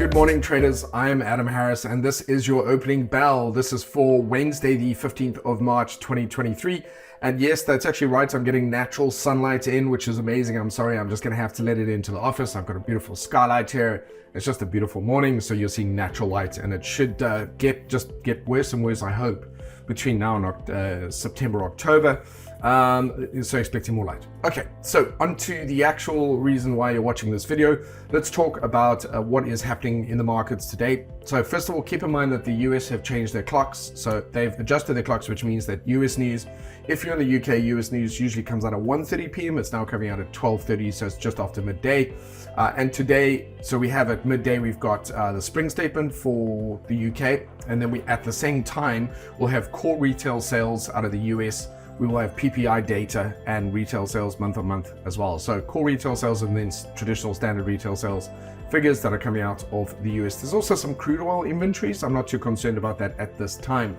Good morning, traders. I am Adam Harris, and this is your opening bell. This is for Wednesday, the 15th of March, 2023. And yes, that's actually right. I'm getting natural sunlight in, which is amazing. I'm sorry, I'm just going to have to let it into the office. I've got a beautiful skylight here. It's just a beautiful morning, so you're seeing natural light, and it should get worse and worse, I hope, between now and September, October. So expecting more light. Okay, so onto the actual reason why you're watching this video. Let's talk about what is happening in the markets today. So first of all, keep in mind that the US have changed their clocks. So they've adjusted their clocks, which means that US news, if you're in the UK, US news usually comes out at 1:30 p.m. It's now coming out at 12:30, so it's just after midday. And today, so we have at midday, we've got the spring statement for the UK, and then we, at the same time, we'll have core retail sales out of the US. We will have PPI data and retail sales month on month as well. So core retail sales and then traditional standard retail sales figures that are coming out of the US. There's also some crude oil inventories. I'm not too concerned about that at this time.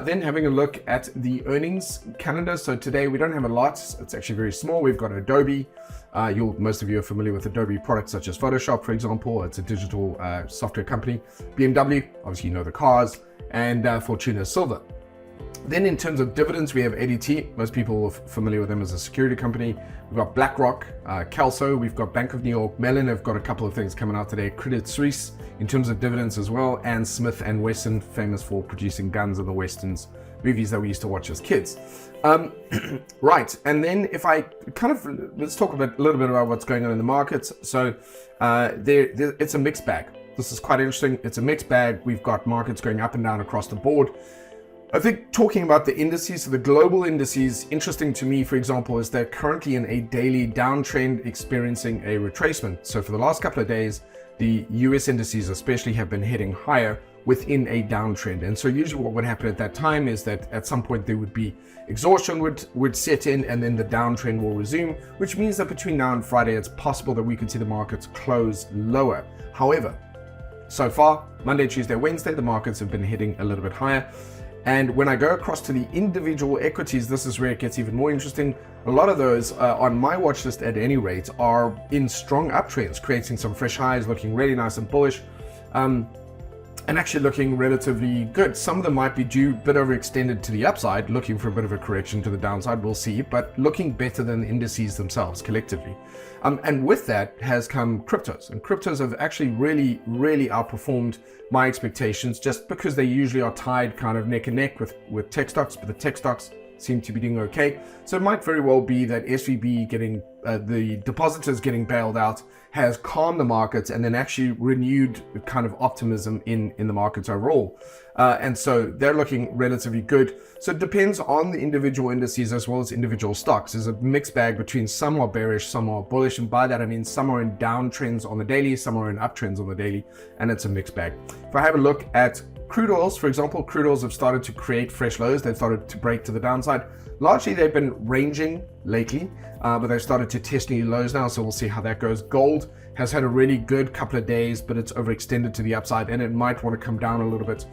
Then having a look at the earnings calendar. So today we don't have a lot. It's actually very small. We've got Adobe. Most of you are familiar with Adobe products such as Photoshop, for example. It's a digital software company. BMW, obviously you know the cars, and Fortuna Silver. Then in terms of dividends, we have ADT. Most people are familiar with them as a security company. We've got Blackrock, Kelso, we've got Bank of New York, Mellon have got a couple of things coming out today. CreditSuisse in terms of dividends as well, and Smith & Wesson, famous for producing guns in the Westerns, movies that we used to watch as kids. Right, and then if I let's talk a little bit about what's going on in the markets. So it's a mixed bag. This is quite interesting. It's a mixed bag. We've got markets going up and down across the board. I think talking about the indices, so the global indices, interesting to me, for example, is they're currently in a daily downtrend experiencing a retracement. So for the last couple of days, the US indices especially have been heading higher within a downtrend. And so usually what would happen at that time is that at some point there would be exhaustion would set in, and then the downtrend will resume, which means that between now and Friday, it's possible that we could see the markets close lower. However, so far, Monday, Tuesday, Wednesday, the markets have been heading a little bit higher. And when I go across to the individual equities, this is where it gets even more interesting. A lot of those on my watch list at any rate are in strong uptrends, creating some fresh highs, looking really nice and bullish, and actually looking relatively good. Some of them might be due a bit overextended to the upside, looking for a bit of a correction to the downside, we'll see, but looking better than the indices themselves collectively. And with that has come cryptos, and cryptos have actually really outperformed my expectations, just because they usually are tied kind of neck and neck with tech stocks, but the tech stocks seem to be doing okay. So it might very well be that SVB getting the depositors getting bailed out has calmed the markets and then actually renewed kind of optimism in the markets overall. And so they're looking relatively good. So it depends on the individual indices as well as individual stocks. There's a mixed bag between some are bearish, some are bullish. And by that, I mean some are in downtrends on the daily, some are in uptrends on the daily, and it's a mixed bag. If I have a look at crude oils, for example, crude oils have started to create fresh lows. They've started to break to the downside. Largely, they've been ranging lately, but they've started to test new lows now, so we'll see how that goes. Gold has had a really good couple of days, but it's overextended to the upside, and it might want to come down a little bit.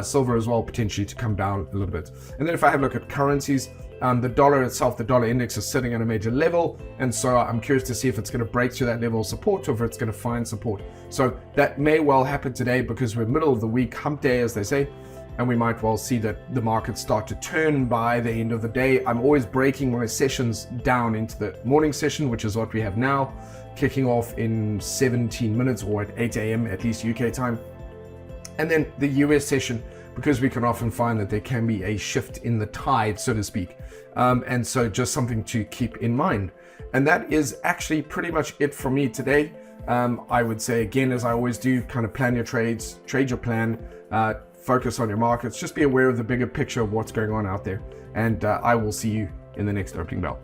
Silver as well, potentially to come down a little bit. And then if I have a look at currencies, the dollar itself, the dollar index is sitting at a major level, and so I'm curious to see if it's going to break through that level of support or if it's going to find support. So that may well happen today because we're middle of the week, hump day as they say, and we might well see that the markets start to turn by the end of the day. I'm always breaking my sessions down into the morning session, which is what we have now, kicking off in 17 minutes or at 8 a.m. at least UK time. And then the US session, because we can often find that there can be a shift in the tide, so to speak. And so just something to keep in mind. And that is actually pretty much it for me today. I would say, again, as I always do, kind of plan your trades, trade your plan, focus on your markets, just be aware of the bigger picture of what's going on out there. And I will see you in the next opening bell.